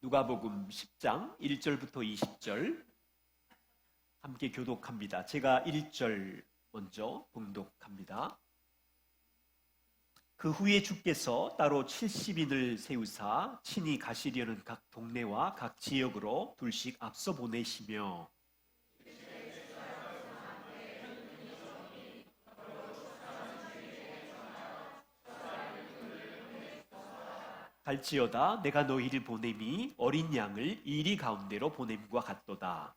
누가복음 10장 1절부터 20절 함께 교독합니다. 제가 1절 먼저 봉독합니다. 그 후에 주께서 따로 70인을 세우사 친히 가시려는 각 동네와 각 지역으로 둘씩 앞서 보내시며 갈지어다 내가 너희를 보냄이 어린 양을 이리 가운데로 보냄과 같도다.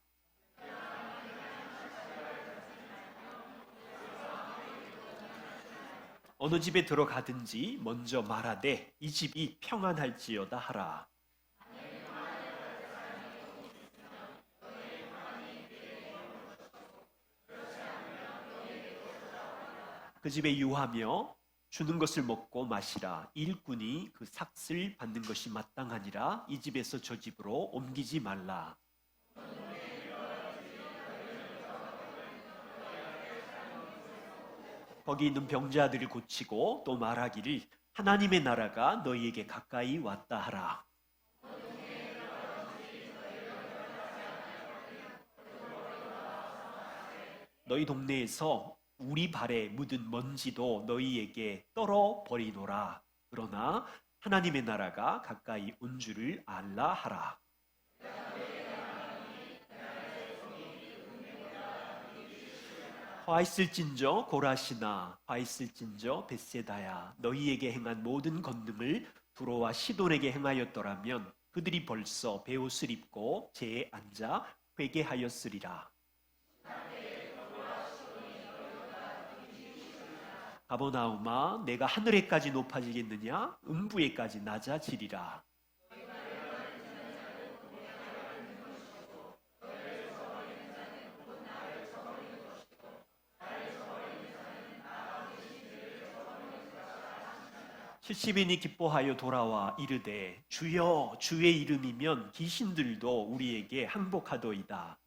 어느 집에 들어가든지 먼저 말하되 이 집이 평안할지어다 하라. 그 집에 유하며 주는 것을 먹고 마시라. 일꾼이 그 삭을 받는 것이 마땅하니라. 이 집에서 저 집으로 옮기지 말라. 거기 있는 병자들을 고치고 또 말하기를 하나님의 나라가 너희에게 가까이 왔다 하라. 너희 동네에서 우리 발에 묻은 먼지도 너희에게 떨어버리노라. 그러나 하나님의 나라가 가까이 온 줄을 알라 하라. 화 있을진저 고라시나 화 있을진저 벳세다야 너희에게 행한 모든 권능을 두로와 시돈에게 행하였더라면 그들이 벌써 베옷을 입고 재에 앉아 회개하였으리라. 가버나움아 내가 하늘에까지 높아지겠느냐 음부에까지 낮아지리라. 칠십인이 기뻐하여 돌아와 이르되 주여 주의 이름이면 귀신들도 우리에게 항복하도이다.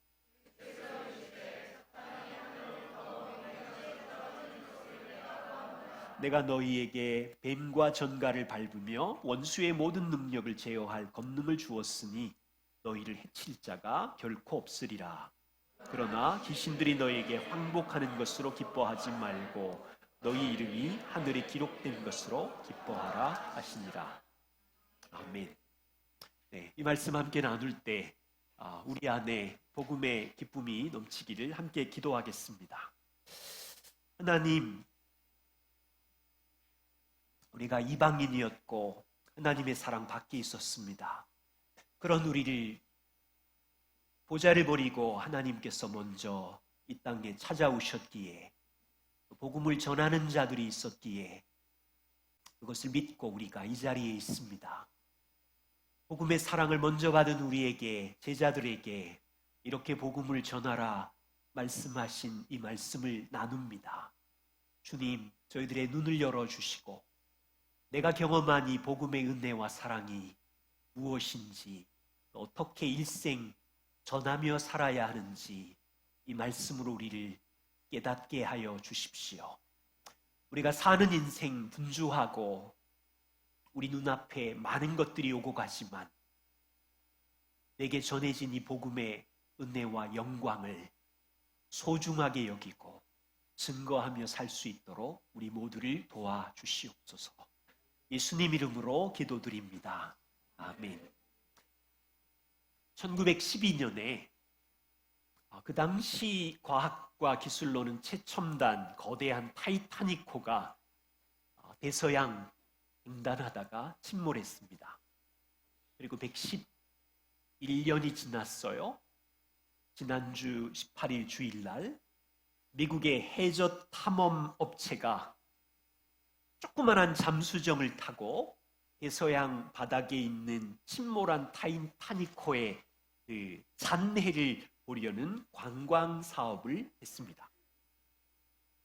내가 너희에게 뱀과 전갈을 밟으며 원수의 모든 능력을 제어할 권능을 주었으니 너희를 해칠 자가 결코 없으리라. 그러나 귀신들이 너희에게 항복하는 것으로 기뻐하지 말고 너희 이름이 하늘에 기록된 것으로 기뻐하라 하시니라. 아멘. 네, 이 말씀 함께 나눌 때 우리 안에 복음의 기쁨이 넘치기를 함께 기도하겠습니다. 하나님, 우리가 이방인이었고 하나님의 사랑 밖에 있었습니다. 그런 우리를 보좌를 버리고 하나님께서 먼저 이 땅에 찾아오셨기에 복음을 전하는 자들이 있었기에 그것을 믿고 우리가 이 자리에 있습니다. 복음의 사랑을 먼저 받은 우리에게, 제자들에게 이렇게 복음을 전하라 말씀하신 이 말씀을 나눕니다. 주님, 저희들의 눈을 열어주시고 내가 경험한 이 복음의 은혜와 사랑이 무엇인지, 어떻게 일생 전하며 살아야 하는지 이 말씀으로 우리를 깨닫게 하여 주십시오. 우리가 사는 인생 분주하고 우리 눈앞에 많은 것들이 오고 가지만 내게 전해진 이 복음의 은혜와 영광을 소중하게 여기고 증거하며 살 수 있도록 우리 모두를 도와주시옵소서. 예수님 이름으로 기도드립니다. 아멘. 1912년에 그 당시 과학과 기술로는 최첨단 거대한 타이타닉호가 대서양 횡단하다가 침몰했습니다. 그리고 111년이 지났어요. 지난주 18일 주일날 미국의 해저 탐험 업체가 조그만한 잠수정을 타고 대서양 바닥에 있는 침몰한 타이타닉호의 그 잔해를 보려는 관광 사업을 했습니다.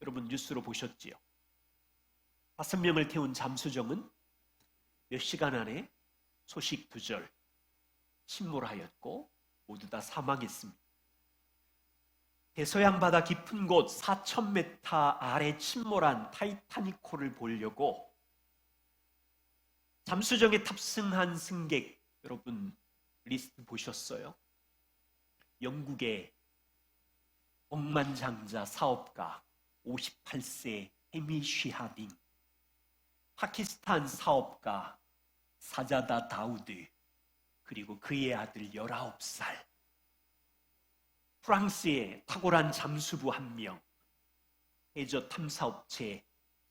여러분 뉴스로 보셨지요? 5명을 태운 잠수정은 몇 시간 안에 소식 두절 침몰하였고 모두 다 사망했습니다. 대서양 바다 깊은 곳 4,000m 아래 침몰한 타이타닉호를 보려고 잠수정에 탑승한 승객 여러분 리스트 보셨어요? 영국의 억만장자 사업가 58세 해미쉬 하딩, 파키스탄 사업가 사자다 다우드, 그리고 그의 아들 19살, 프랑스의 탁월한 잠수부 1명, 해저 탐사업체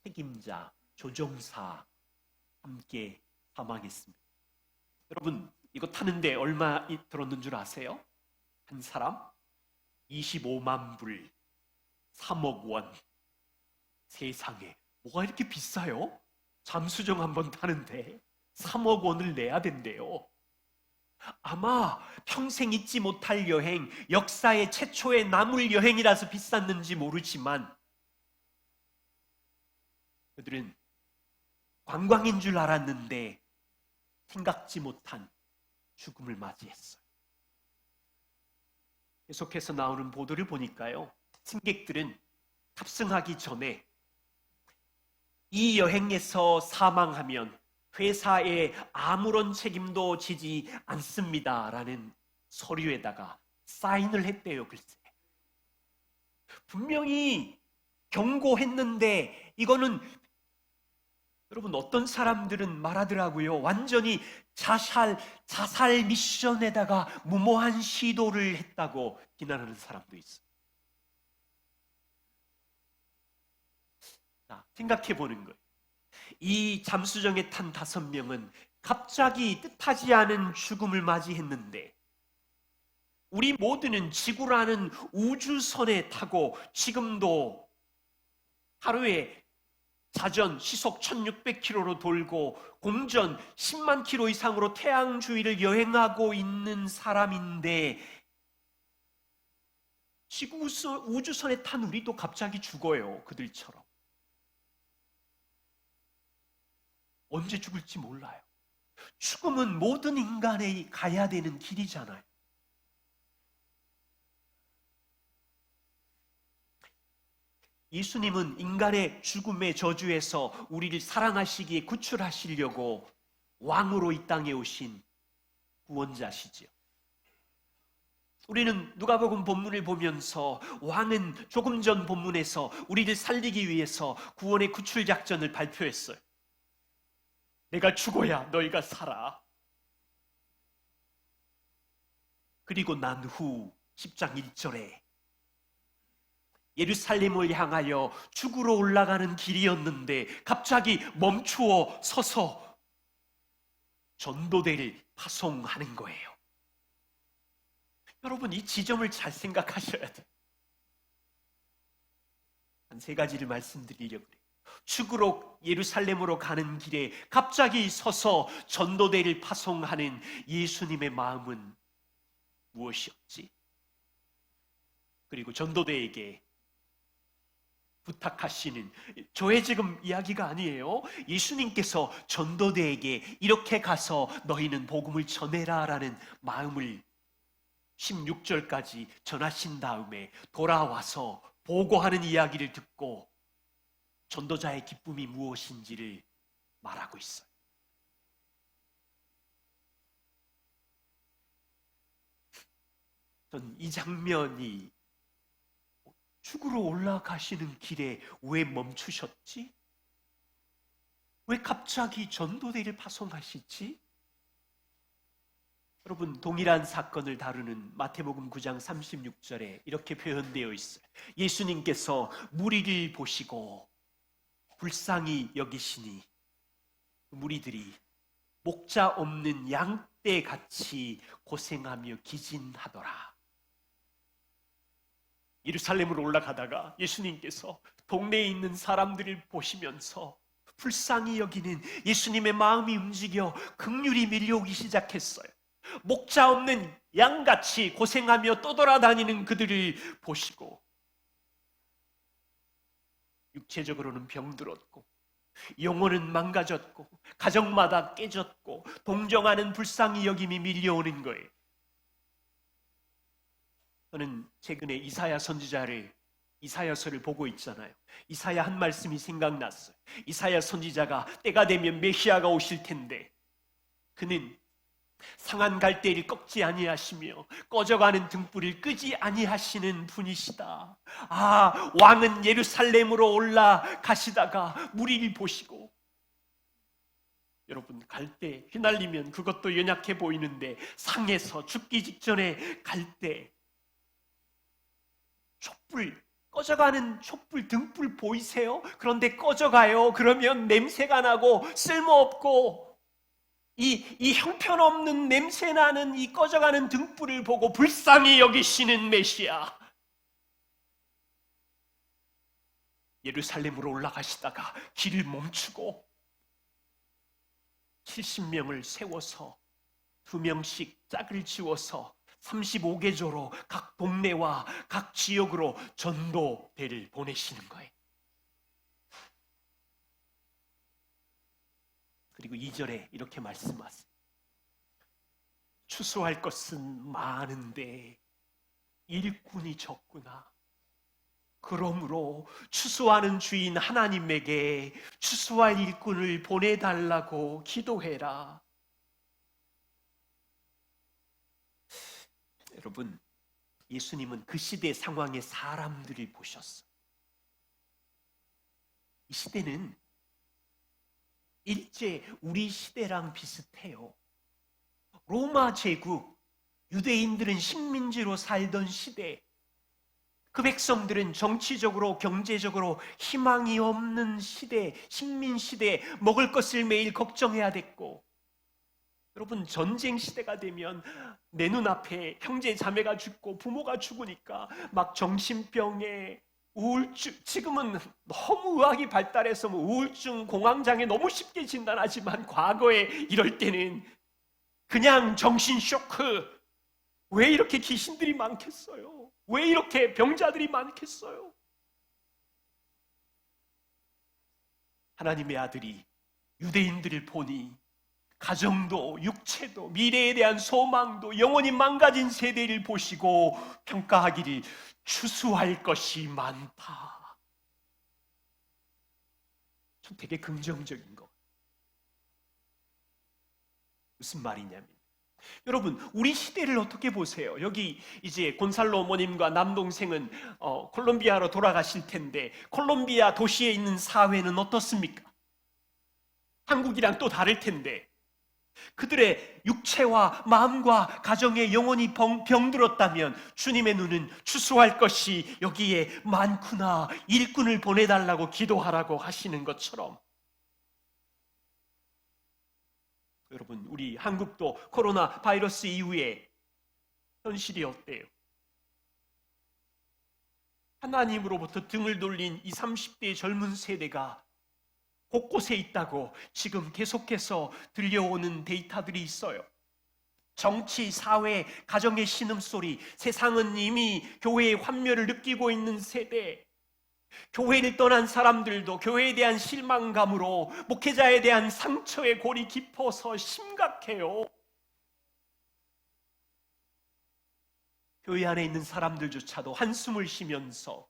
책임자 조종사 함께 사망했습니다. 여러분, 이거 타는데 얼마 들었는 줄 아세요? 한 사람 25만 불, 3억 원. 세상에 뭐가 이렇게 비싸요? 잠수정 한번 타는데 3억 원을 내야 된대요. 아마 평생 잊지 못할 여행, 역사의 최초의 나물 여행이라서 비쌌는지 모르지만 그들은 관광인 줄 알았는데 생각지 못한 죽음을 맞이했어요. 계속해서 나오는 보도를 보니까요, 승객들은 탑승하기 전에 이 여행에서 사망하면 회사에 아무런 책임도 지지 않습니다라는 서류에다가 사인을 했대요. 글쎄, 분명히 경고했는데 이거는, 여러분, 어떤 사람들은 말하더라고요. 완전히 자살 미션에다가 무모한 시도를 했다고 비난하는 사람도 있어요. 자, 생각해 보는 거예요. 이 잠수정에 탄 5명은 갑자기 뜻하지 않은 죽음을 맞이했는데, 우리 모두는 지구라는 우주선에 타고 지금도 하루에 자전 시속 1600km로 돌고 공전 10만 km 이상으로 태양 주위를 여행하고 있는 사람인데, 지구 우주선에 탄 우리도 갑자기 죽어요. 그들처럼. 언제 죽을지 몰라요. 죽음은 모든 인간이 가야 되는 길이잖아요. 예수님은 인간의 죽음의 저주에서 우리를 사랑하시기에 구출하시려고 왕으로 이 땅에 오신 구원자시죠. 우리는 누가복음 본문을 보면서 왕은 조금 전 본문에서 우리를 살리기 위해서 구원의 구출 작전을 발표했어요. 내가 죽어야 너희가 살아. 그리고 난 후 10장 1절에 예루살렘을 향하여 죽으러 올라가는 길이었는데 갑자기 멈추어 서서 전도대를 파송하는 거예요. 여러분, 이 지점을 잘 생각하셔야 돼요. 한 3가지를 말씀드리려고 해요. 죽으러 예루살렘으로 가는 길에 갑자기 서서 전도대를 파송하는 예수님의 마음은 무엇이었지? 그리고 전도대에게 부탁하시는, 저의 지금 이야기가 아니에요. 예수님께서 전도대에게 이렇게 가서 너희는 복음을 전해라 라는 마음을 16절까지 전하신 다음에 돌아와서 보고하는 이야기를 듣고 전도자의 기쁨이 무엇인지를 말하고 있어요. 전 이 장면이, 죽으러 올라가시는 길에 왜 멈추셨지? 왜 갑자기 전도대를 파송하시지? 여러분, 동일한 사건을 다루는 마태복음 9장 36절에 이렇게 표현되어 있어요. 예수님께서 무리를 보시고 불쌍히 여기시니 무리들이 목자 없는 양떼같이 고생하며 기진하더라. 예루살렘으로 올라가다가 예수님께서 동네에 있는 사람들을 보시면서 불쌍히 여기는 예수님의 마음이 움직여 긍휼이 밀려오기 시작했어요. 목자 없는 양같이 고생하며 떠돌아다니는 그들을 보시고 육체적으로는 병들었고 영혼은 망가졌고 가정마다 깨졌고 동정하는 불쌍히 여김이 밀려오는 거예요. 저는 최근에 이사야 이사야서를 보고 있잖아요. 이사야 한 말씀이 생각났어요. 이사야 선지자가 때가 되면 메시아가 오실 텐데 그는 상한 갈대를 꺾지 아니하시며 꺼져가는 등불을 끄지 아니하시는 분이시다. 아, 왕은 예루살렘으로 올라가시다가 무리를 보시고, 여러분, 갈대 휘날리면 그것도 연약해 보이는데 상해서 죽기 직전에 갈대, 촛불, 꺼져가는 촛불, 등불 보이세요? 그런데 꺼져가요. 그러면 냄새가 나고 쓸모없고, 이 형편없는 냄새나는 이 꺼져가는 등불을 보고 불쌍히 여기시는 메시아, 예루살렘으로 올라가시다가 길을 멈추고 70명을 세워서 2명씩 짝을 지워서 35개조로 각 동네와 각 지역으로 전도대를 보내시는 거예요. 그리고 2절에 이렇게 말씀하세요. 추수할 것은 많은데 일꾼이 적구나. 그러므로 추수하는 주인 하나님에게 추수할 일꾼을 보내달라고 기도해라. 여러분, 예수님은 그 시대 상황의 사람들을 보셨어요. 이 시대는 일제 우리 시대랑 비슷해요. 로마 제국, 유대인들은 식민지로 살던 시대, 그 백성들은 정치적으로 경제적으로 희망이 없는 시대, 식민시대, 먹을 것을 매일 걱정해야 됐고, 여러분, 전쟁 시대가 되면 내 눈앞에 형제 자매가 죽고 부모가 죽으니까 막 정신병에 우울증, 지금은 너무 의학이 발달해서 우울증, 공황장애 너무 쉽게 진단하지만 과거에 이럴 때는 그냥 정신 쇼크. 왜 이렇게 귀신들이 많겠어요? 왜 이렇게 병자들이 많겠어요? 하나님의 아들이 유대인들을 보니 가정도 육체도 미래에 대한 소망도 영원히 망가진 세대를 보시고 평가하기를 추수할 것이 많다. 좀 되게 긍정적인 거. 무슨 말이냐면, 여러분, 우리 시대를 어떻게 보세요? 여기 이제 곤살로 어머님과 남동생은 콜롬비아로 돌아가실 텐데, 콜롬비아 도시에 있는 사회는 어떻습니까? 한국이랑 또 다를 텐데, 그들의 육체와 마음과 가정에 영혼이 병들었다면 주님의 눈은 추수할 것이 여기에 많구나, 일꾼을 보내달라고 기도하라고 하시는 것처럼, 여러분, 우리 한국도 코로나 바이러스 이후에 현실이 어때요? 하나님으로부터 등을 돌린 20, 30대의 젊은 세대가 곳곳에 있다고 지금 계속해서 들려오는 데이터들이 있어요. 정치, 사회, 가정의 신음소리, 세상은 이미 교회의 환멸을 느끼고 있는 세대, 교회를 떠난 사람들도 교회에 대한 실망감으로 목회자에 대한 상처의 골이 깊어서 심각해요. 교회 안에 있는 사람들조차도 한숨을 쉬면서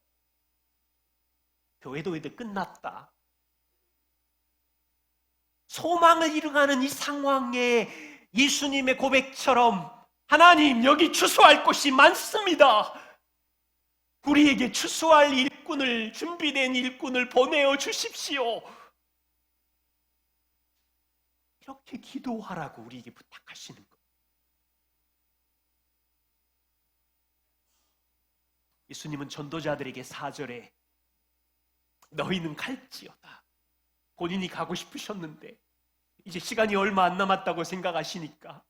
교회도 이제 끝났다, 소망을 잃어가는 이 상황에 예수님의 고백처럼 하나님, 여기 추수할 곳이 많습니다. 우리에게 추수할 일꾼을, 준비된 일꾼을 보내어 주십시오. 이렇게 기도하라고 우리에게 부탁하시는 거예요. 예수님은 전도자들에게 4절에 너희는 갈지어다. 본인이 가고 싶으셨는데 이제 시간이 얼마 안 남았다고 생각하시니까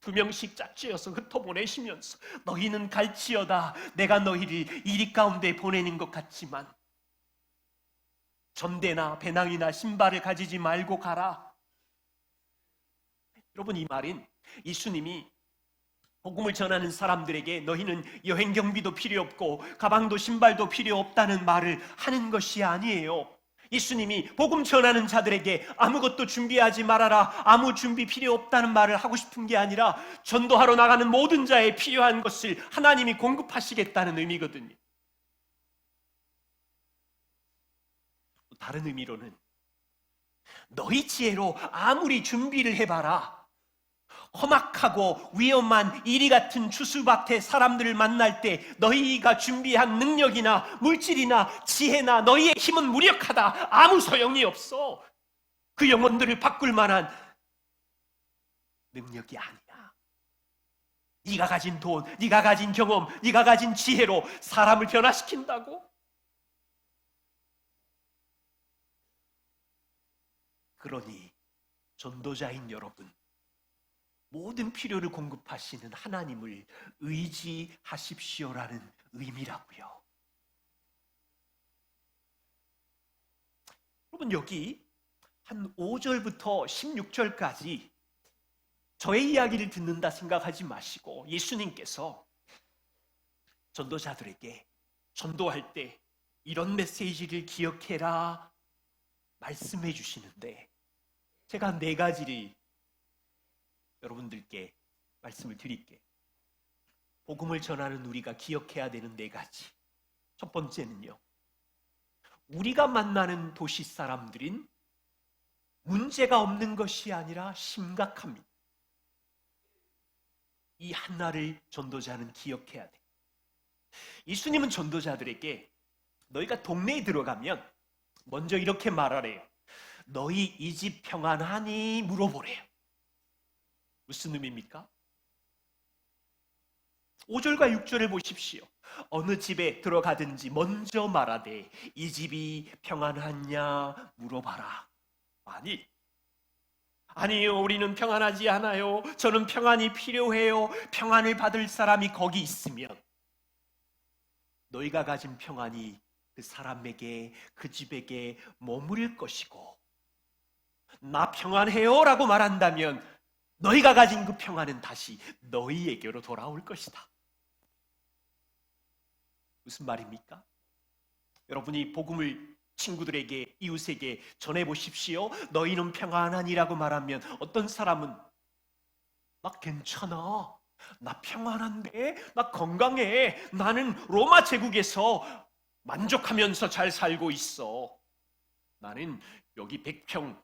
2명씩 짝지어서 흩어보내시면서 너희는 갈지어다. 내가 너희를 이리 가운데 보내는 것 같지만 전대나 배낭이나 신발을 가지지 말고 가라. 여러분, 이 말은 예수님이 복음을 전하는 사람들에게 너희는 여행 경비도 필요 없고 가방도 신발도 필요 없다는 말을 하는 것이 아니에요. 예수님이 복음 전하는 자들에게 아무것도 준비하지 말아라, 아무 준비 필요 없다는 말을 하고 싶은 게 아니라 전도하러 나가는 모든 자에 필요한 것을 하나님이 공급하시겠다는 의미거든요. 다른 의미로는 너희 지혜로 아무리 준비를 해봐라, 험악하고 위험한 이리 같은 추수밭에 사람들을 만날 때 너희가 준비한 능력이나 물질이나 지혜나 너희의 힘은 무력하다. 아무 소용이 없어. 그 영혼들을 바꿀 만한 능력이 아니야. 네가 가진 돈, 네가 가진 경험, 네가 가진 지혜로 사람을 변화시킨다고? 그러니 전도자인 여러분, 모든 필요를 공급하시는 하나님을 의지하십시오라는 의미라고요. 여러분, 여기 한 5절부터 16절까지 저의 이야기를 듣는다 생각하지 마시고 예수님께서 전도자들에게 전도할 때 이런 메시지를 기억해라 말씀해 주시는데, 제가 4가지를 여러분들께 말씀을 드릴게요. 복음을 전하는 우리가 기억해야 되는 4가지. 첫 번째는요, 우리가 만나는 도시 사람들은 문제가 없는 것이 아니라 심각합니다. 이 하나를 전도자는 기억해야 돼. 예수님은 전도자들에게 너희가 동네에 들어가면 먼저 이렇게 말하래요. 너희 이 집 평안하니 물어보래요. 무슨 의미입니까? 5절과 6절을 보십시오. 어느 집에 들어가든지 먼저 말하되 이 집이 평안하냐 물어봐라. 아니요, 우리는 평안하지 않아요. 저는 평안이 필요해요. 평안을 받을 사람이 거기 있으면 너희가 가진 평안이 그 사람에게, 그 집에게 머무를 것이고, 나 평안해요 라고 말한다면 너희가 가진 그 평안은 다시 너희에게로 돌아올 것이다. 무슨 말입니까? 여러분이 복음을 친구들에게, 이웃에게 전해보십시오. 너희는 평안하니라고 말하면 어떤 사람은 나 괜찮아, 나 평안한데, 나 건강해, 나는 로마 제국에서 만족하면서 잘 살고 있어, 나는 여기 100평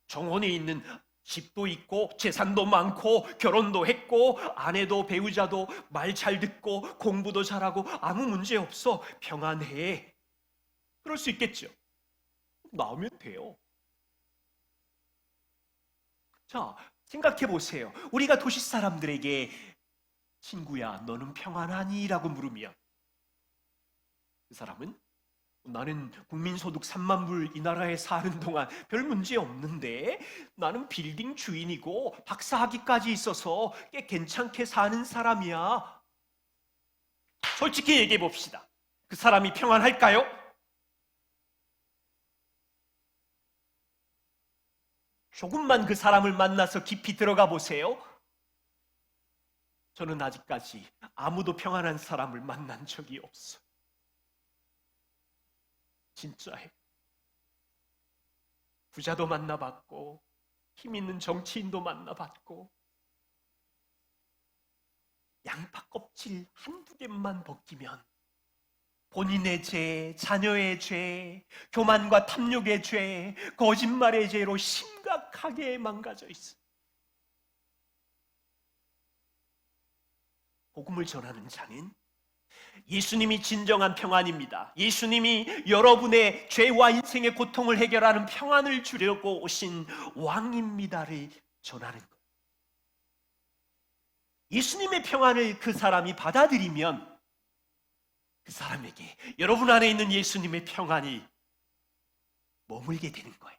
정원에 있는 집도 있고 재산도 많고 결혼도 했고 아내도 배우자도 말 잘 듣고 공부도 잘하고 아무 문제 없어, 평안해. 그럴 수 있겠죠. 나오면 돼요. 자, 생각해 보세요. 우리가 도시 사람들에게 친구야, 너는 평안하니? 라고 물으면 그 사람은 나는 국민소득 3만 불 이 나라에 사는 동안 별 문제 없는데, 나는 빌딩 주인이고 박사학위까지 있어서 꽤 괜찮게 사는 사람이야. 솔직히 얘기해 봅시다. 그 사람이 평안할까요? 조금만 그 사람을 만나서 깊이 들어가 보세요. 저는 아직까지 아무도 평안한 사람을 만난 적이 없어요. 진짜예요. 부자도 만나봤고 힘 있는 정치인도 만나봤고 양파 껍질 한두 개만 벗기면 본인의 죄, 자녀의 죄, 교만과 탐욕의 죄, 거짓말의 죄로 심각하게 망가져 있어요. 복음을 전하는 자는 예수님이 진정한 평안입니다. 예수님이 여러분의 죄와 인생의 고통을 해결하는 평안을 주려고 오신 왕입니다를 전하는 거예요. 예수님의 평안을 그 사람이 받아들이면 그 사람에게 여러분 안에 있는 예수님의 평안이 머물게 되는 거예요.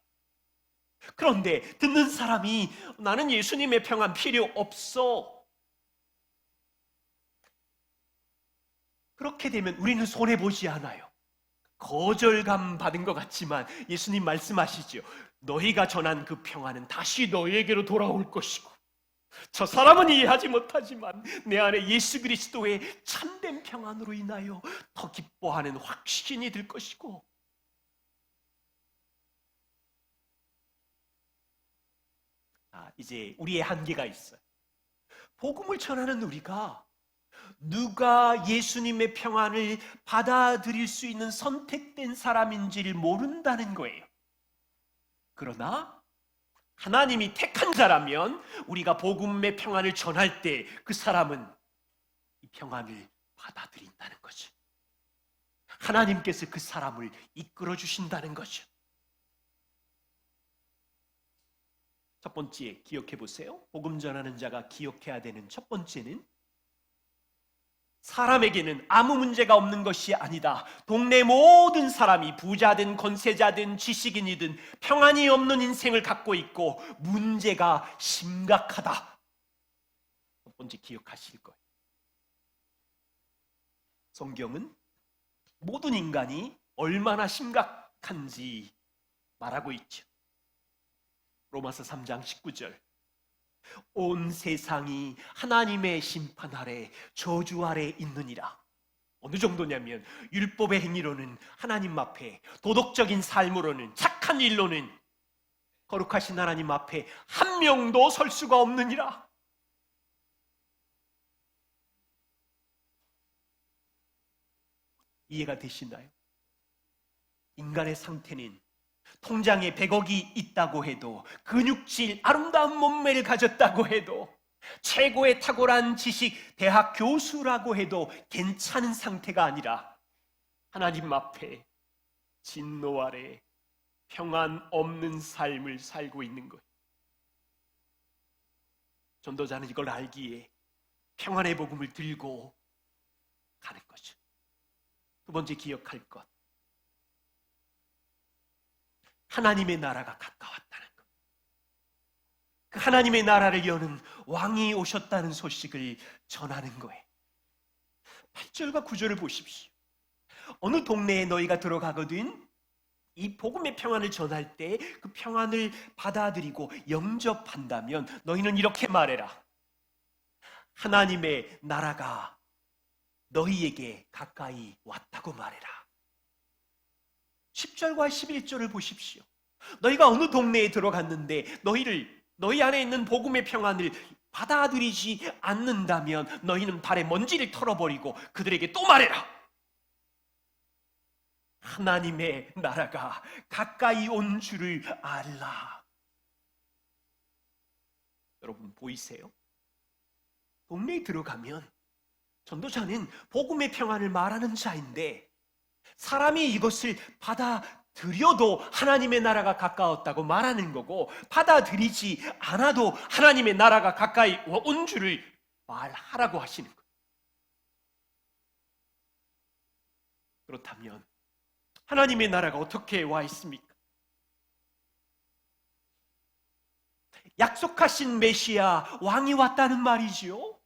그런데 듣는 사람이 나는 예수님의 평안 필요 없어, 그렇게 되면 우리는 손해보지 않아요. 거절감 받은 것 같지만 예수님 말씀하시죠. 너희가 전한 그 평안은 다시 너희에게로 돌아올 것이고, 저 사람은 이해하지 못하지만 내 안에 예수 그리스도의 참된 평안으로 인하여 더 기뻐하는 확신이 들 것이고, 이제 우리의 한계가 있어요. 복음을 전하는 우리가 누가 예수님의 평안을 받아들일 수 있는 선택된 사람인지를 모른다는 거예요. 그러나 하나님이 택한 자라면 우리가 복음의 평안을 전할 때 그 사람은 이 평안을 받아들인다는 거죠. 하나님께서 그 사람을 이끌어 주신다는 거죠. 첫 번째 기억해 보세요. 복음 전하는 자가 기억해야 되는 첫 번째는 사람에게는 아무 문제가 없는 것이 아니다. 동네 모든 사람이 부자든 권세자든 지식인이든 평안이 없는 인생을 갖고 있고 문제가 심각하다. 첫 번째 기억하실 거예요. 성경은 모든 인간이 얼마나 심각한지 말하고 있죠. 로마서 3장 19절. 온 세상이 하나님의 심판 아래 저주 아래 있느니라. 어느 정도냐면 율법의 행위로는 하나님 앞에, 도덕적인 삶으로는, 착한 일로는 거룩하신 하나님 앞에 한 명도 설 수가 없느니라. 이해가 되시나요? 인간의 상태는 통장에 100억이 있다고 해도, 근육질 아름다운 몸매를 가졌다고 해도, 최고의 탁월한 지식 대학 교수라고 해도 괜찮은 상태가 아니라 하나님 앞에 진노 아래 평안 없는 삶을 살고 있는 거예요. 전도자는 이걸 알기에 평안의 복음을 들고 가는 거죠. 두 번째 기억할 것, 하나님의 나라가 가까웠다는 것. 그 하나님의 나라를 여는 왕이 오셨다는 소식을 전하는 거예요. 8절과 9절을 보십시오. 어느 동네에 너희가 들어가거든 이 복음의 평안을 전할 때 그 평안을 받아들이고 영접한다면 너희는 이렇게 말해라. 하나님의 나라가 너희에게 가까이 왔다고 말해라. 10절과 11절을 보십시오. 너희가 어느 동네에 들어갔는데 너희 안에 있는 복음의 평안을 받아들이지 않는다면 너희는 발에 먼지를 털어버리고 그들에게 또 말해라. 하나님의 나라가 가까이 온 줄을 알라. 여러분 보이세요? 동네에 들어가면 전도자는 복음의 평안을 말하는 자인데 사람이 이것을 받아들여도 하나님의 나라가 가까웠다고 말하는 거고, 받아들이지 않아도 하나님의 나라가 가까이 온 줄을 말하라고 하시는 거예요. 그렇다면 하나님의 나라가 어떻게 와 있습니까? 약속하신 메시아 왕이 왔다는 말이지요.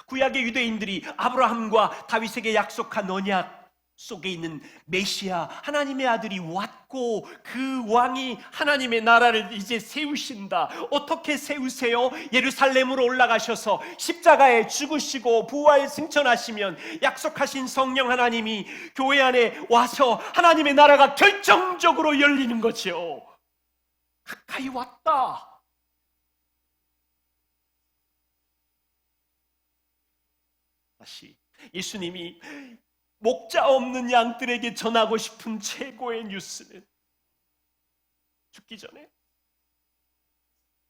구약의 유대인들이 아브라함과 다윗에게 약속한 언약 속에 있는 메시아 하나님의 아들이 왔고 그 왕이 하나님의 나라를 이제 세우신다. 어떻게 세우세요? 예루살렘으로 올라가셔서 십자가에 죽으시고 부활 승천하시면 약속하신 성령 하나님이 교회 안에 와서 하나님의 나라가 결정적으로 열리는 거죠. 가까이 왔다. 다시 예수님이 목자 없는 양들에게 전하고 싶은 최고의 뉴스는 죽기 전에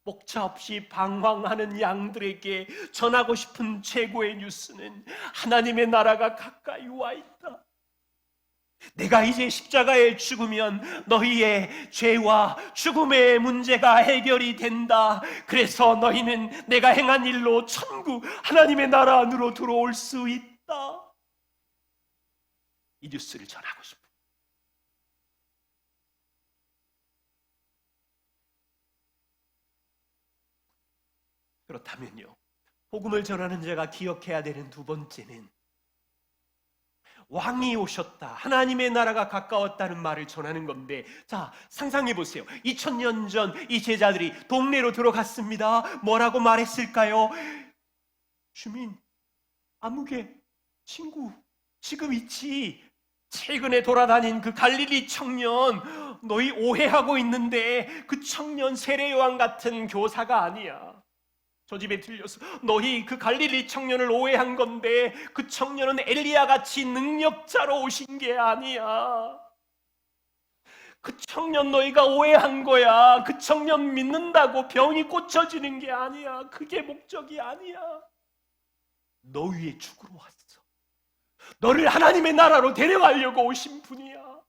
목자 없이 방황하는 양들에게 전하고 싶은 최고의 뉴스는 하나님의 나라가 가까이 와 있다. 내가 이제 십자가에 죽으면 너희의 죄와 죽음의 문제가 해결이 된다. 그래서 너희는 내가 행한 일로 천국 하나님의 나라 안으로 들어올 수 있다. 이 뉴스를 전하고 싶어요. 그렇다면요, 복음을 전하는 자가 기억해야 되는 두 번째는 왕이 오셨다, 하나님의 나라가 가까웠다는 말을 전하는 건데, 자, 상상해 보세요. 2000년 전 이 제자들이 동네로 들어갔습니다. 뭐라고 말했을까요? 주민, 아무개, 친구, 지금 있지? 최근에 돌아다닌 그 갈릴리 청년, 너희 오해하고 있는데 그 청년 세례요한 같은 교사가 아니야. 저 집에 들려서 너희 그 갈릴리 청년을 오해한 건데 그 청년은 엘리야같이 능력자로 오신 게 아니야. 그 청년 너희가 오해한 거야. 그 청년 믿는다고 병이 고쳐지는 게 아니야. 그게 목적이 아니야. 너 위에 죽으러 왔어. 너를 하나님의 나라로 데려가려고 오신 분이야.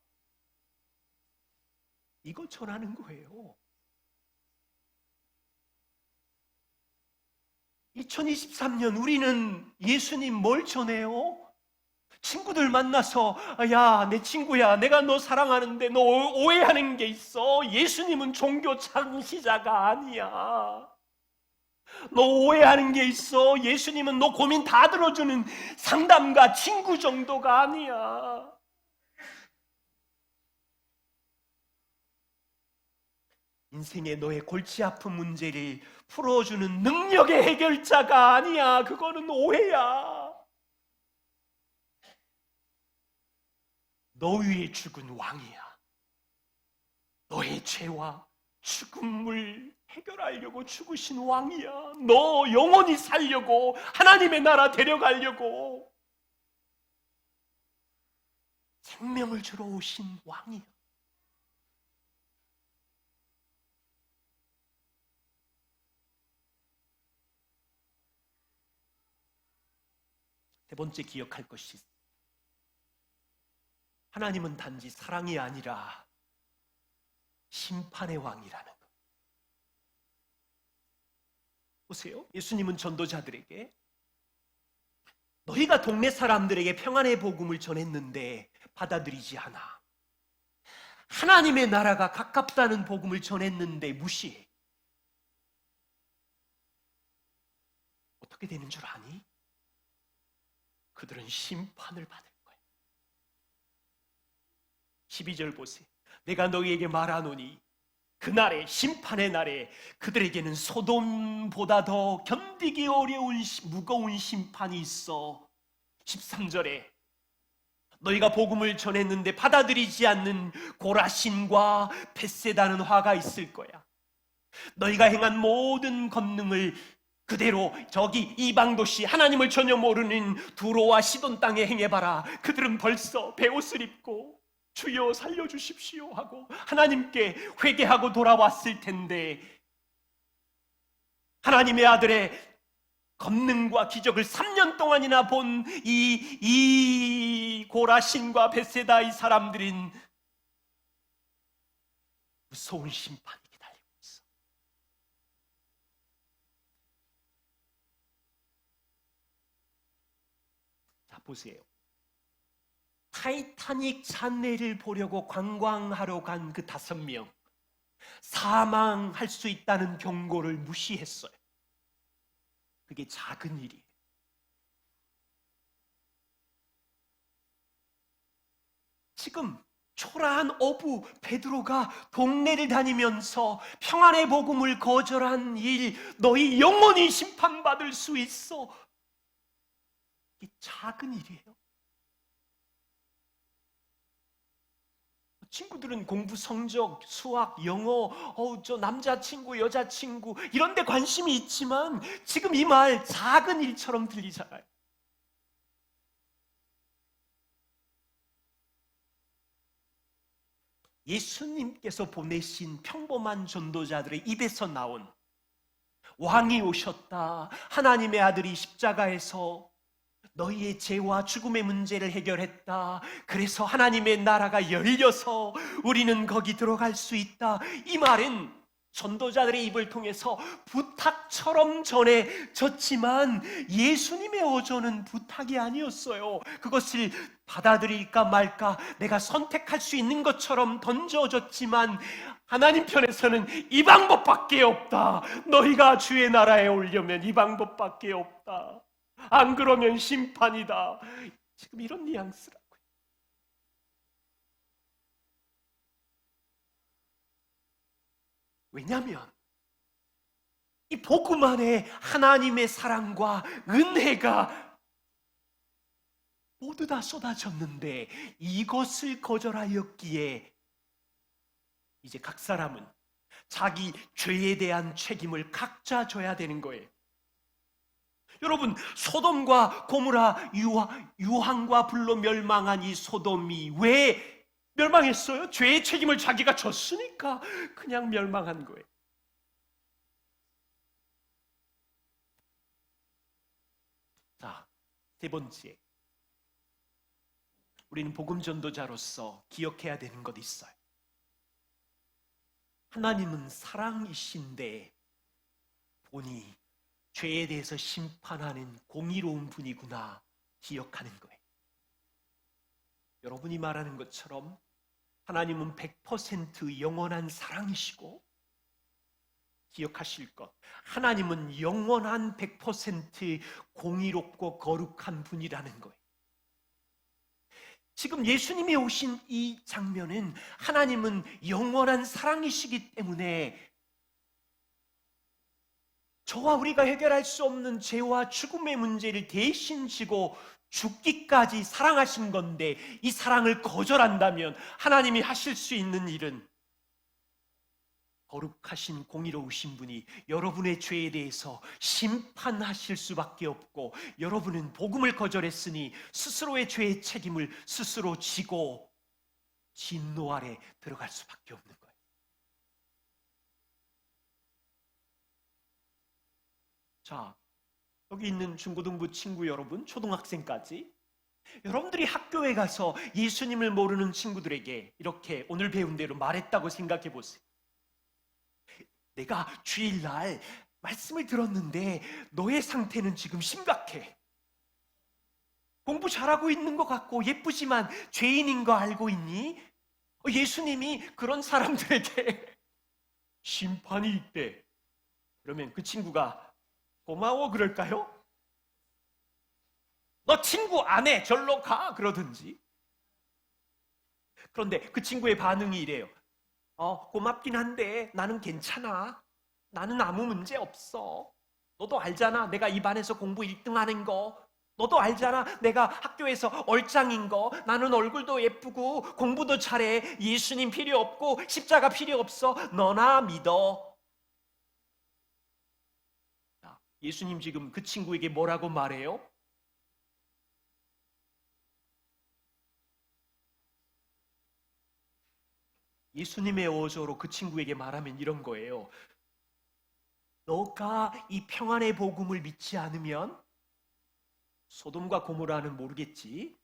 이거 전하는 거예요. 2023년 우리는 예수님 뭘 전해요? 친구들 만나서 야, 내 친구야, 내가 너 사랑하는데 너 오해하는 게 있어. 예수님은 종교 창시자가 아니야. 너 오해하는 게 있어. 예수님은 너 고민 다 들어주는 상담가 친구 정도가 아니야. 인생의 너의 골치 아픈 문제를 풀어주는 능력의 해결자가 아니야. 그거는 오해야. 너 위에 죽은 왕이야. 너의 죄와 죽음을 해결하려고 죽으신 왕이야. 너 영원히 살려고, 하나님의 나라 데려가려고 생명을 주러 오신 왕이야. 세 번째 기억할 것이 있어. 하나님은 단지 사랑이 아니라 심판의 왕이라는 것. 보세요. 예수님은 전도자들에게 너희가 동네 사람들에게 평안의 복음을 전했는데 받아들이지 않아. 하나님의 나라가 가깝다는 복음을 전했는데 무시해. 어떻게 되는 줄 아니? 그들은 심판을 받을 거야. 12절 보세요. 내가 너희에게 말하노니 그날에, 심판의 날에 그들에게는 소돔보다 더 견디기 어려운 무거운 심판이 있어. 13절에 너희가 복음을 전했는데 받아들이지 않는 고라신과 벳세다는 화가 있을 거야. 너희가 행한 모든 권능을 그대로 저기 이방 도시 하나님을 전혀 모르는 두로와 시돈 땅에 행해봐라. 그들은 벌써 베옷을 입고 주여 살려주십시오 하고 하나님께 회개하고 돌아왔을 텐데, 하나님의 아들의 권능과 기적을 3년 동안이나 본 이 고라신과 벳세다 이 사람들은 무서운 심판이 기다리고 있어. 자, 보세요. 타이타닉 잔해를 보려고 관광하러 간 그 5명, 사망할 수 있다는 경고를 무시했어요. 그게 작은 일이에요. 지금 초라한 어부 베드로가 동네를 다니면서 평안의 복음을 거절한 일, 너희 영원히 심판받을 수 있어. 이게 작은 일이에요. 친구들은 공부 성적, 수학, 영어, 저 남자친구, 여자친구 이런 데 관심이 있지만 지금 이 말 작은 일처럼 들리잖아요. 예수님께서 보내신 평범한 전도자들의 입에서 나온 왕이 오셨다, 하나님의 아들이 십자가에서 너희의 죄와 죽음의 문제를 해결했다, 그래서 하나님의 나라가 열려서 우리는 거기 들어갈 수 있다, 이 말은 전도자들의 입을 통해서 부탁처럼 전해졌지만 예수님의 어조는 부탁이 아니었어요. 그것을 받아들일까 말까 내가 선택할 수 있는 것처럼 던져졌지만 하나님 편에서는 이 방법밖에 없다. 너희가 주의 나라에 오려면 이 방법밖에 없다. 안 그러면 심판이다. 지금 이런 뉘앙스라고요. 왜냐하면 이 복음 안에 하나님의 사랑과 은혜가 모두 다 쏟아졌는데 이것을 거절하였기에 이제 각 사람은 자기 죄에 대한 책임을 각자 져야 되는 거예요. 여러분, 소돔과 고모라, 유황과 불로 멸망한 이 소돔이 왜 멸망했어요. 죄의 책임을 자기가 졌으니까 그냥 멸망한 거예요. 자, 세 번째, 우리는 복음 전도자로서 기억해야 되는 것 있어요. 하나님은 사랑이신데 본이 죄에 대해서 심판하는 공의로운 분이구나 기억하는 거예요. 여러분이 말하는 것처럼 하나님은 100% 영원한 사랑이시고, 기억하실 것, 하나님은 영원한 100% 공의롭고 거룩한 분이라는 거예요. 지금 예수님이 오신 이 장면은 하나님은 영원한 사랑이시기 때문에 저와 우리가 해결할 수 없는 죄와 죽음의 문제를 대신 지고 죽기까지 사랑하신 건데, 이 사랑을 거절한다면 하나님이 하실 수 있는 일은 거룩하신 공의로우신 분이 여러분의 죄에 대해서 심판하실 수밖에 없고, 여러분은 복음을 거절했으니 스스로의 죄의 책임을 스스로 지고 진노 아래 들어갈 수밖에 없는 거예요. 자, 여기 있는 중고등부 친구 여러분, 초등학생까지, 여러분들이 학교에 가서 예수님을 모르는 친구들에게 이렇게 오늘 배운 대로 말했다고 생각해 보세요. 내가 주일날 말씀을 들었는데 너의 상태는 지금 심각해. 공부 잘하고 있는 것 같고 예쁘지만 죄인인 거 알고 있니? 예수님이 그런 사람들에게 심판이 있대. 그러면 그 친구가 고마워 그럴까요? 너 친구 안 해, 절로 가 그러든지. 그런데 그 친구의 반응이 이래요. 고맙긴 한데 나는 괜찮아. 나는 아무 문제 없어. 너도 알잖아, 내가 이 반에서 공부 1등 하는 거. 너도 알잖아, 내가 학교에서 얼짱인 거. 나는 얼굴도 예쁘고 공부도 잘해. 예수님 필요 없고 십자가 필요 없어. 너나 믿어. 예수님 지금 그 친구에게 뭐라고 말해요? 예수님의 어조로 그 친구에게 말하면 이런 거예요. 너가 이 평안의 복음을 믿지 않으면, 소돔과 고모라는 모르겠지,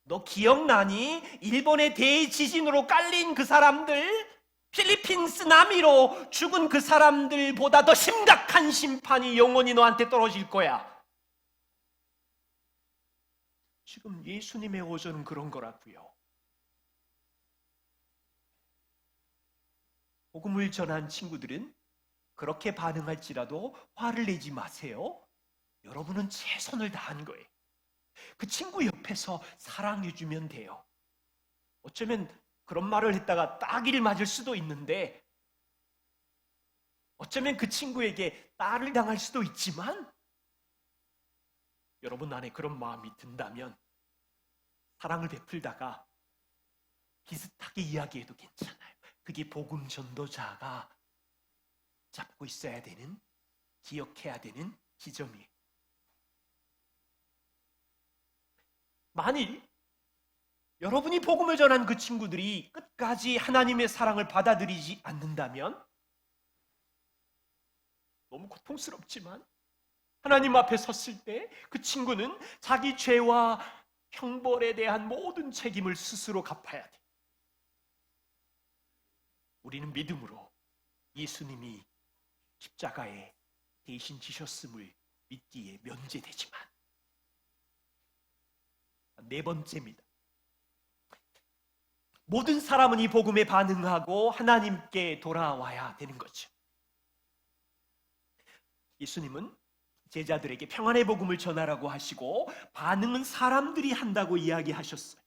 너 기억나니? 일본의 대지진으로 깔린 그 사람들, 필리핀 쓰나미로 죽은 그 사람들보다 더 심각한 심판이 영원히 너한테 떨어질 거야. 지금 예수님의 어조는 그런 거라고요. 복음을 전한 친구들은 그렇게 반응할지라도 화를 내지 마세요. 여러분은 최선을 다한 거예요. 그 친구 옆에서 사랑해주면 돼요. 어쩌면 그런 말을 했다가 따기를 맞을 수도 있는데, 어쩌면 그 친구에게 따를 당할 수도 있지만, 여러분 안에 그런 마음이 든다면 사랑을 베풀다가 비슷하게 이야기해도 괜찮아요. 그게 복음 전도자가 잡고 있어야 되는, 기억해야 되는 지점이에요. 만일 여러분이 복음을 전한 그 친구들이 끝까지 하나님의 사랑을 받아들이지 않는다면, 너무 고통스럽지만 하나님 앞에 섰을 때 그 친구는 자기 죄와 형벌에 대한 모든 책임을 스스로 갚아야 돼. 우리는 믿음으로 예수님이 십자가에 대신 지셨음을 믿기에 면제되지만, 네 번째입니다. 모든 사람은 이 복음에 반응하고 하나님께 돌아와야 되는 거죠. 예수님은 제자들에게 평안의 복음을 전하라고 하시고 반응은 사람들이 한다고 이야기하셨어요.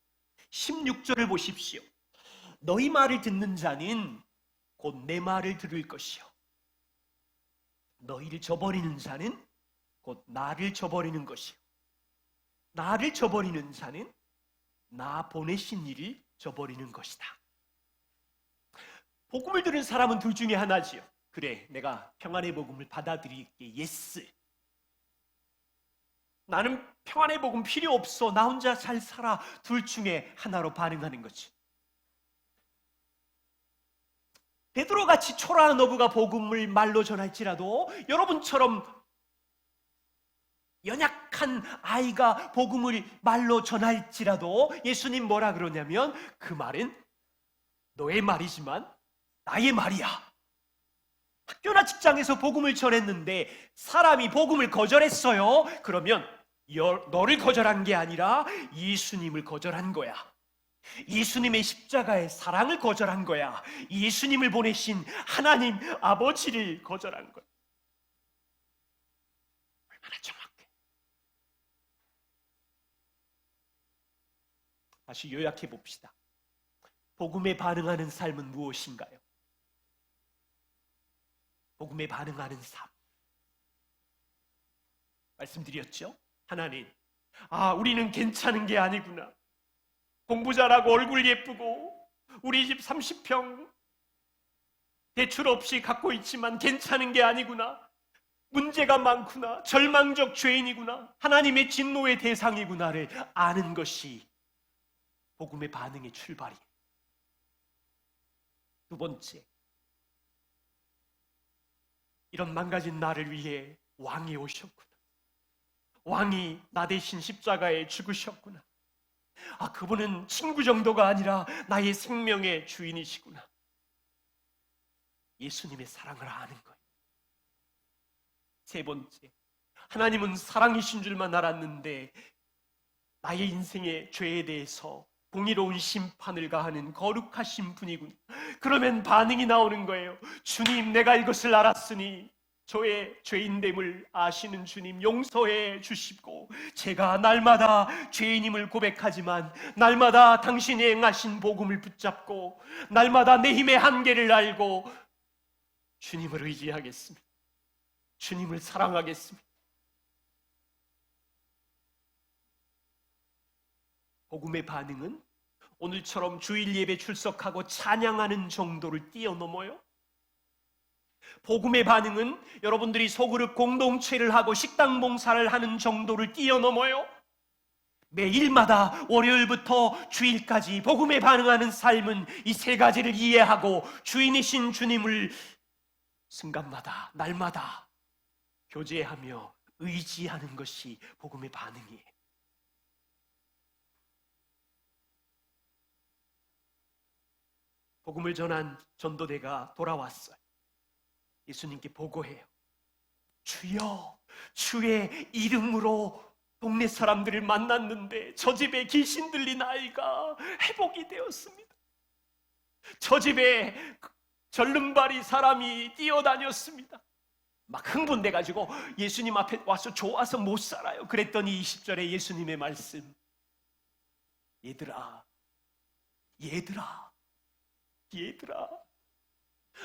16절을 보십시오. 너희 말을 듣는 자는 곧 내 말을 들을 것이요, 너희를 저버리는 자는 곧 나를 저버리는 것이요, 나를 저버리는 자는 나 보내신 이를 저버리는 것이다. 복음을 들은 사람은 둘 중에 하나지요. 그래, 내가 평안의 복음을 받아들일게. 예스. 나는 평안의 복음 필요 없어. 나 혼자 잘 살아. 둘 중에 하나로 반응하는 거지. 베드로같이 초라한 어부가 복음을 말로 전할지라도, 여러분처럼 연약한 아이가 복음을 말로 전할지라도 예수님 뭐라 그러냐면, 그 말은 너의 말이지만 나의 말이야. 학교나 직장에서 복음을 전했는데 사람이 복음을 거절했어요. 그러면 너를 거절한 게 아니라 예수님을 거절한 거야. 예수님의 십자가의 사랑을 거절한 거야. 예수님을 보내신 하나님 아버지를 거절한 거야. 얼마나 정확해. 다시 요약해 봅시다. 복음에 반응하는 삶은 무엇인가요? 복음에 반응하는 삶. 말씀드렸죠? 하나님, 우리는 괜찮은 게 아니구나. 공부 잘하고 얼굴 예쁘고 우리 집 30평 대출 없이 갖고 있지만 괜찮은 게 아니구나. 문제가 많구나. 절망적 죄인이구나. 하나님의 진노의 대상이구나를 아는 것이 복음의 반응의 출발이에요. 두 번째, 이런 망가진 나를 위해 왕이 오셨구나. 왕이 나 대신 십자가에 죽으셨구나. 그분은 친구 정도가 아니라 나의 생명의 주인이시구나. 예수님의 사랑을 아는 거예요. 세 번째, 하나님은 사랑이신 줄만 알았는데 나의 인생의 죄에 대해서 공의로운 심판을 가하는 거룩하신 분이군. 그러면 반응이 나오는 거예요. 주님, 내가 이것을 알았으니 저의 죄인됨을 아시는 주님 용서해 주시고, 제가 날마다 죄인임을 고백하지만 날마다 당신이 행하신 복음을 붙잡고 날마다 내 힘의 한계를 알고 주님을 의지하겠습니다. 주님을 사랑하겠습니다. 복음의 반응은 오늘처럼 주일 예배 출석하고 찬양하는 정도를 뛰어넘어요. 복음의 반응은 여러분들이 소그룹 공동체를 하고 식당 봉사를 하는 정도를 뛰어넘어요. 매일마다 월요일부터 주일까지 복음에 반응하는 삶은 이 세 가지를 이해하고 주인이신 주님을 순간마다 날마다 교제하며 의지하는 것이 복음의 반응이에요. 복음을 전한 전도대가 돌아왔어요. 예수님께 보고해요. 주여, 주의 이름으로 동네 사람들을 만났는데 저 집에 귀신 들린 아이가 회복이 되었습니다. 저 집에 절름발이 사람이 뛰어다녔습니다. 막 흥분돼가지고 예수님 앞에 와서 좋아서 못 살아요. 그랬더니 20절에 예수님의 말씀, 얘들아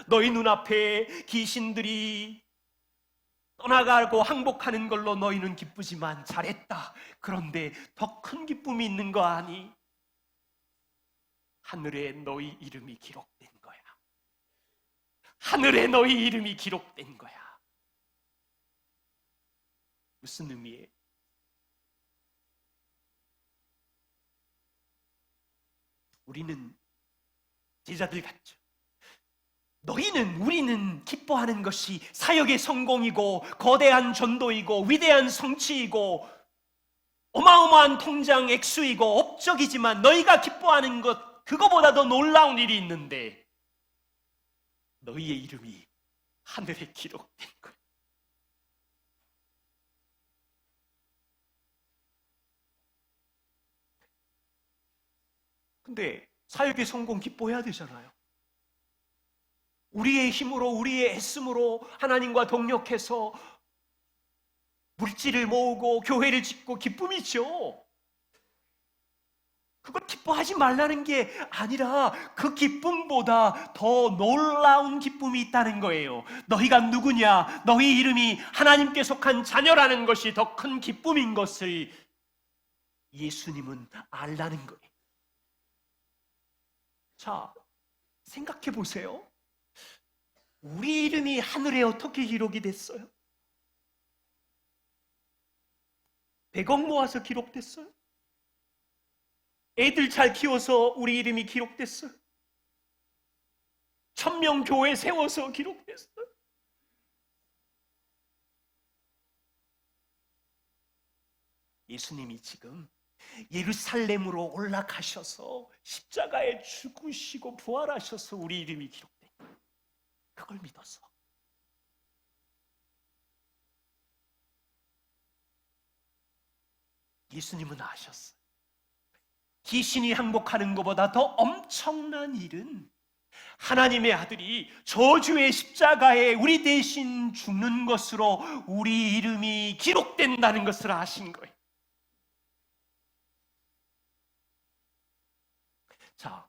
너희 눈앞에 귀신들이 떠나가고 항복하는 걸로 너희는 기쁘지만 잘했다. 그런데 더 큰 기쁨이 있는 거 아니? 하늘에 너희 이름이 기록된 거야. 하늘에 너희 이름이 기록된 거야. 무슨 의미예요? 우리는 제자들 같죠. 우리는 기뻐하는 것이 사역의 성공이고 거대한 전도이고 위대한 성취이고 어마어마한 통장 액수이고 업적이지만, 너희가 기뻐하는 것, 그거보다 더 놀라운 일이 있는데 너희의 이름이 하늘에 기록된 거예요. 근데 사역의 성공 기뻐해야 되잖아요. 우리의 힘으로, 우리의 애씀으로 하나님과 동력해서 물질을 모으고 교회를 짓고 기쁨이죠. 그걸 기뻐하지 말라는 게 아니라 그 기쁨보다 더 놀라운 기쁨이 있다는 거예요. 너희가 누구냐? 너희 이름이 하나님께 속한 자녀라는 것이 더 큰 기쁨인 것을 예수님은 알라는 거예요. 자, 생각해 보세요. 우리 이름이 하늘에 어떻게 기록이 됐어요? 100억 모아서 기록됐어요? 애들 잘 키워서 우리 이름이 기록됐어요? 천명 교회 세워서 기록됐어요. 예수님이 지금 예루살렘으로 올라가셔서 십자가에 죽으시고 부활하셔서 우리 이름이 기록된 거예요. 그걸 믿어서. 예수님은 아셨어요. 귀신이 항복하는 것보다 더 엄청난 일은 하나님의 아들이 저주의 십자가에 우리 대신 죽는 것으로 우리 이름이 기록된다는 것을 아신 거예요. 자,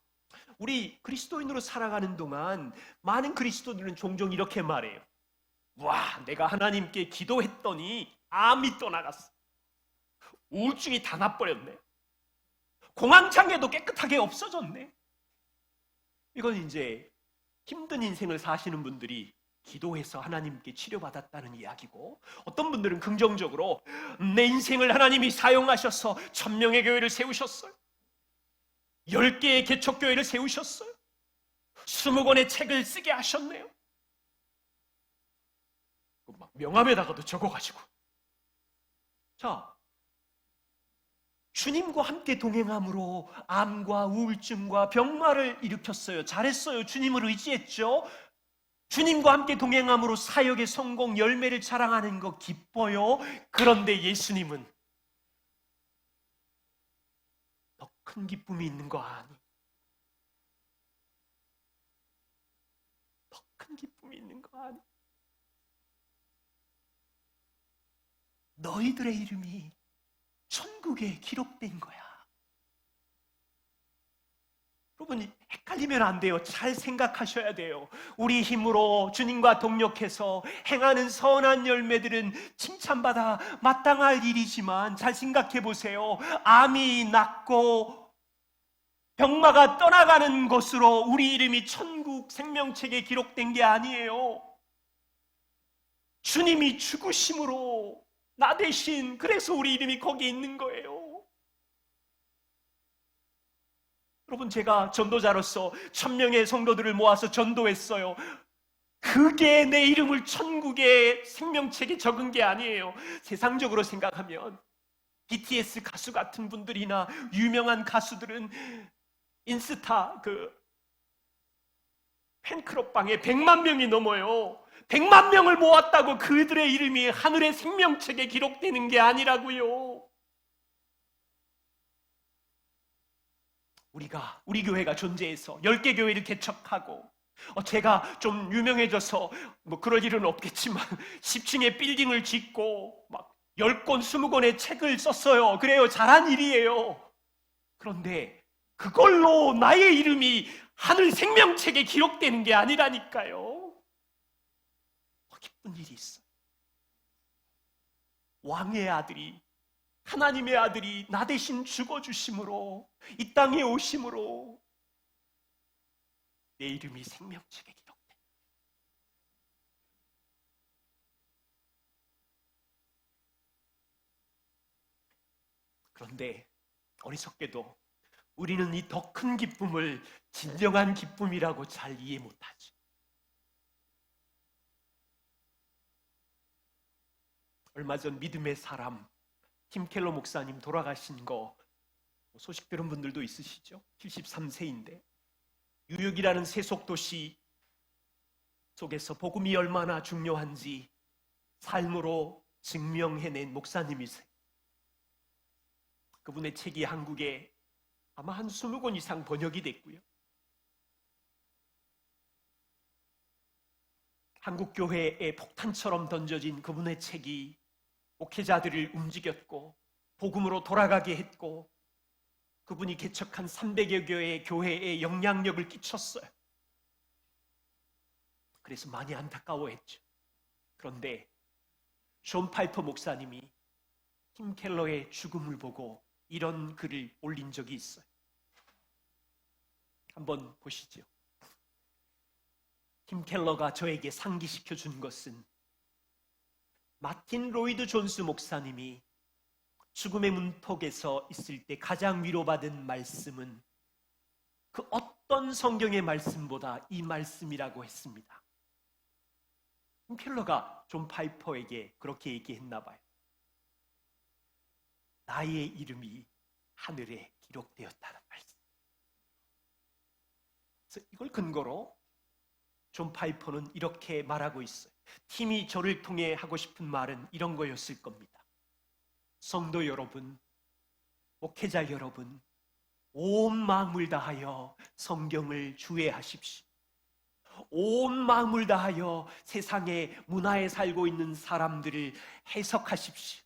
우리 그리스도인으로 살아가는 동안 많은 그리스도인들은 종종 이렇게 말해요. 와, 내가 하나님께 기도했더니 암이 떠나갔어. 우울증이 다 나버렸네. 공황장애도 깨끗하게 없어졌네. 이건 이제 힘든 인생을 사시는 분들이 기도해서 하나님께 치료받았다는 이야기고, 어떤 분들은 긍정적으로 내 인생을 하나님이 사용하셔서 1000명의 교회를 세우셨어요. 10개의 개척교회를 세우셨어요. 20권의 책을 쓰게 하셨네요. 막 명함에다가도 적어가지고. 자, 주님과 함께 동행함으로 암과 우울증과 병마를 일으켰어요. 잘했어요. 주님을 의지했죠. 주님과 함께 동행함으로 사역의 성공, 열매를 자랑하는 거 기뻐요. 그런데 예수님은 더 큰 기쁨이 있는 거 아니? 더 큰 기쁨이 있는 거 아니? 너희들의 이름이 천국에 기록된 거야. 여러분, 헷갈리면 안 돼요. 잘 생각하셔야 돼요. 우리 힘으로 주님과 동력해서 행하는 선한 열매들은 칭찬받아 마땅할 일이지만 잘 생각해 보세요. 암이 낫고 병마가 떠나가는 것으로 우리 이름이 천국 생명책에 기록된 게 아니에요. 주님이 죽으심으로 나 대신, 그래서 우리 이름이 거기에 있는 거예요. 여러분, 제가 전도자로서 1000명의 성도들을 모아서 전도했어요. 그게 내 이름을 천국의 생명책에 적은 게 아니에요. 세상적으로 생각하면 BTS 가수 같은 분들이나 유명한 가수들은 인스타 팬클럽방에 100만 명이 넘어요. 100만 명을 모았다고 그들의 이름이 하늘의 생명책에 기록되는 게 아니라고요. 우리 교회가 존재해서 10개 교회를 개척하고, 제가 좀 유명해져서 뭐 그럴 일은 없겠지만 10층에 빌딩을 짓고 막 10권, 20권의 책을 썼어요. 그래요. 잘한 일이에요. 그런데 그걸로 나의 이름이 하늘 생명책에 기록되는 게 아니라니까요. 더 기쁜 일이 있어요. 왕의 아들이, 하나님의 아들이 나 대신 죽어주심으로, 이 땅에 오심으로 내 이름이 생명책에 기록된. 그런데 어리석게도 우리는 이 더 큰 기쁨을 진정한 기쁨이라고 잘 이해 못하죠. 얼마 전 믿음의 사람 팀 켈러 목사님 돌아가신 거 소식 들은 분들도 있으시죠? 73세인데 뉴욕이라는 세속도시 속에서 복음이 얼마나 중요한지 삶으로 증명해낸 목사님이세요. 그분의 책이 한국에 아마 한 20권 이상 번역이 됐고요. 한국 교회에 폭탄처럼 던져진 그분의 책이 목회자들을 움직였고 복음으로 돌아가게 했고, 그분이 개척한 300여 교회의 교회에 영향력을 끼쳤어요. 그래서 많이 안타까워했죠. 그런데 존 파이퍼 목사님이 팀 켈러의 죽음을 보고 이런 글을 올린 적이 있어요. 한번 보시죠. 팀 켈러가 저에게 상기시켜 준 것은 마틴 로이드 존스 목사님이 죽음의 문턱에서 있을 때 가장 위로받은 말씀은 그 어떤 성경의 말씀보다 이 말씀이라고 했습니다. 켈러가 존 파이퍼에게 그렇게 얘기했나 봐요. 나의 이름이 하늘에 기록되었다는 말씀. 그래서 이걸 근거로 존 파이퍼는 이렇게 말하고 있어요. 팀이 저를 통해 하고 싶은 말은 이런 거였을 겁니다. 성도 여러분, 목회자 여러분, 온 마음을 다하여 성경을 주의하십시오. 온 마음을 다하여 세상의 문화에 살고 있는 사람들을 해석하십시오.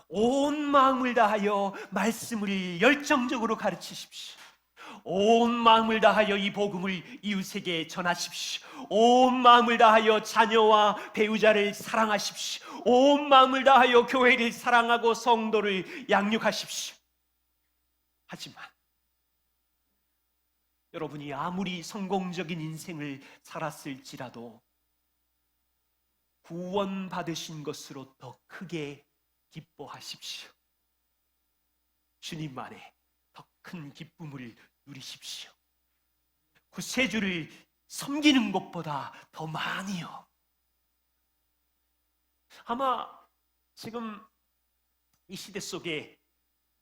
온 마음을 다하여 말씀을 열정적으로 가르치십시오. 온 마음을 다하여 이 복음을 이웃에게 전하십시오. 온 마음을 다하여 자녀와 배우자를 사랑하십시오. 온 마음을 다하여 교회를 사랑하고 성도를 양육하십시오. 하지만 여러분이 아무리 성공적인 인생을 살았을지라도 구원받으신 것으로 더 크게 기뻐하십시오. 주님 안에 더 큰 기쁨을 누리십시오. 구세주를 섬기는 것보다 더 많이요. 아마 지금 이 시대 속에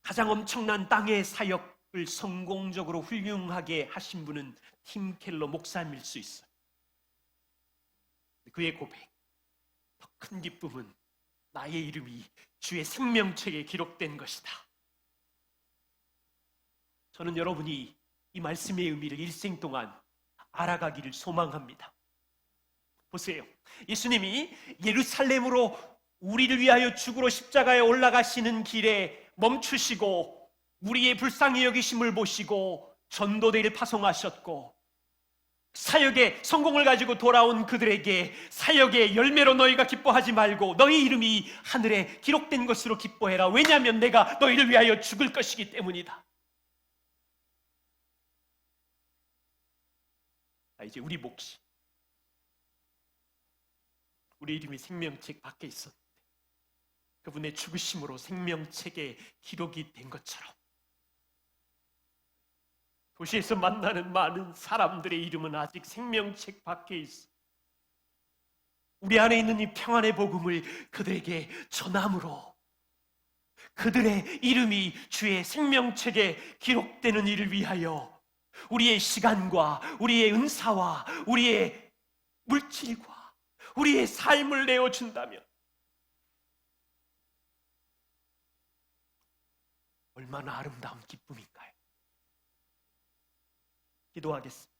가장 엄청난 땅의 사역을 성공적으로 훌륭하게 하신 분은 팀 켈러 목사님일 수 있어요. 그의 고백, 더 큰 기쁨은 나의 이름이 주의 생명책에 기록된 것이다. 저는 여러분이 이 말씀의 의미를 일생 동안 알아가기를 소망합니다. 보세요. 예수님이 예루살렘으로 우리를 위하여 죽으러 십자가에 올라가시는 길에 멈추시고 우리의 불쌍히 여기심을 보시고 전도대를 파송하셨고 사역의 성공을 가지고 돌아온 그들에게 사역의 열매로 너희가 기뻐하지 말고 너희 이름이 하늘에 기록된 것으로 기뻐해라. 왜냐하면 내가 너희를 위하여 죽을 것이기 때문이다. 이제 우리 몫이 우리 이름이 생명책 밖에 있었는데 그분의 죽으심으로 생명책에 기록이 된 것처럼 도시에서 만나는 많은 사람들의 이름은 아직 생명책 밖에 있어. 우리 안에 있는 이 평안의 복음을 그들에게 전함으로 그들의 이름이 주의 생명책에 기록되는 일을 위하여 우리의 시간과 우리의 은사와 우리의 물질과 우리의 삶을 내어준다면 얼마나 아름다운 기쁨인가요? 기도하겠습니다.